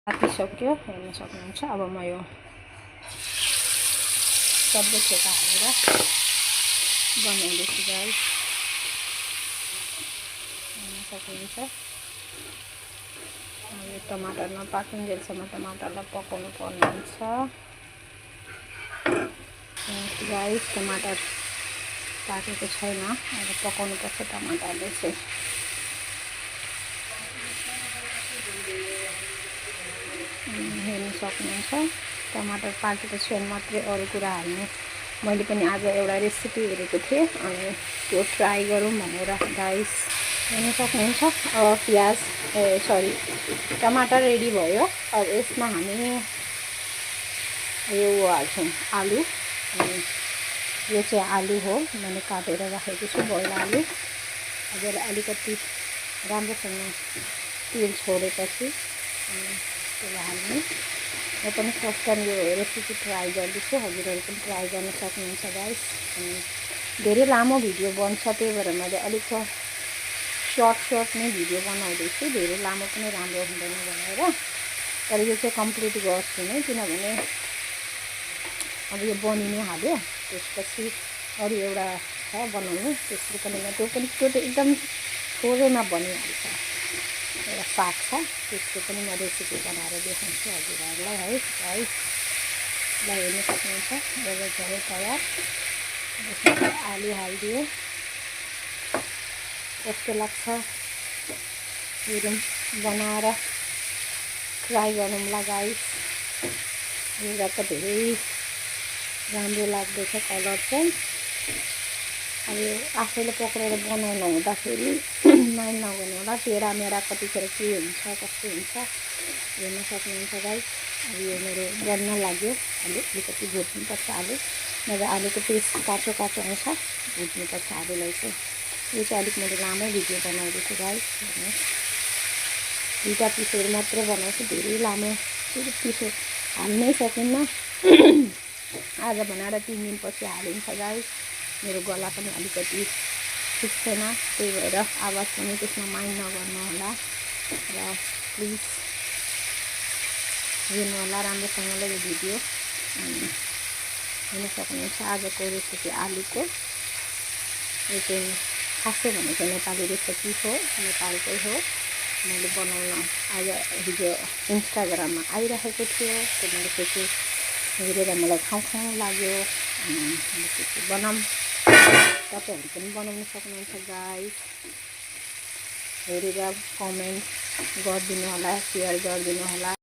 रातिसक्यो हेर्न सक्नुहुन्छ। अब म यो सबै ठेका हालेर बनाउँदैछु गाइस, हेर्न सक्नुहुन्छ। यो टमाटर नपाकुन्जेलसम्म टमाटरलाई पकाउनु पर्ने हुन्छ गाइस। टमाटर पाकेको छैन, अब पकाउनुपर्छ टमाटरले चाहिँ। हेर्न सक्नुहुन्छ टमाटर पाकेपछि मात्रै अरू कुरा हाल्ने। मैले पनि आज एउटा रेसिपी हेरेको थिएँ अनि त्यो ट्राई गरौँ भनेर गाइस। हेर्न सक्नुहुन्छ अब प्याज टमाटर रेडी भयो। अब यसमा हामी यो हाल्छौँ आलु। यो चाहिँ आलु हो, मैले काटेर राखेको छु बोइल आलु। अब यसलाई अलिकति राम्रोसँग तेल छोडेपछि त्यसलाई हाल्ने। म पनि फर्स्ट टाइम यो रेसिपी ट्राई गर्दैछु, हजुरहरू पनि ट्राई गर्न सक्नुहुन्छ गाइस। धेरै लामो भिडियो बन्छ, त्यही भएर मैले अलिक सर्ट नै भिडियो बनाउँदैछु, धेरै लामो पनि राम्रो हुँदैन भनेर। तर यो चाहिँ कम्प्लिट गर्छु नै, किनभने अब यो बनिनै हाल्यो। त्यसपछि अरू एउटा छ बनाउनु, त्यसको पनि त्यो त एकदम थोरैमा बनिहाल्छ। एउटा साग छ, त्यसको पनि म रेसिपी बनाएर देखाउँछु हजुरहरूलाई है गाइस। ल हेर्न सक्नुहुन्छ जब भयो तयार। यसमा आलु हालिदियो, कस्तो लाग्छ हेरौँ, बनाएर ट्राई गरौँला गाइस। यो त धेरै राम्रो लाग्दैछ कलर चाहिँ। अब यो आफैले पक्रेर बनाउनु हुँदाखेरि माइन्ड नगर्नु होला, तेरामेरा कतिखेर के हुन्छ कस्तो हुन्छ हेर्न सक्नुहुन्छ गाइस। अब यो मेरो बन्न लाग्यो, अलिकति भुट्नुपर्छ आलु, नभए आलुको पेस्ट काँचो आउँछ, भुट्नुपर्छ आलुलाई चाहिँ। यो चाहिँ अलिक मैले लामै भिडियो बनाउँदैछु गाइस। हेर्नुहोस्, 2टा पिसहरू मात्र बनाउँछु, धेरै लामो पिसो हाल्नै सकिन्न। आज बनाएर 3 दिनपछि हालिन्छ गाइस। मेरो गला पनि अलिकति ठिक छैन, त्यही भएर आवाज पनि त्यसमा माइन्ड नगर्नु होला र प्लिज हेर्नु होला राम्रोसँगले यो भिडियो। हेर्न सक्नुहुन्छ आजको रेसिपी आलुको। यो चाहिँ खासै भनेको नेपाली रेसिपी हो, नेपालकै हो। मैले बनाउन आज हिजो इन्स्टाग्राममा आइरहेको थियो, त्यो मैले सोचेँ हेरेर मलाई खाउँ लाग्यो, बनाऊँ। तपाईँहरू पनि बनाउन सक्नुहुन्छ गाइस। हेरेर कमेन्ट गरिदिनु होला, सेयर गरिदिनु होला।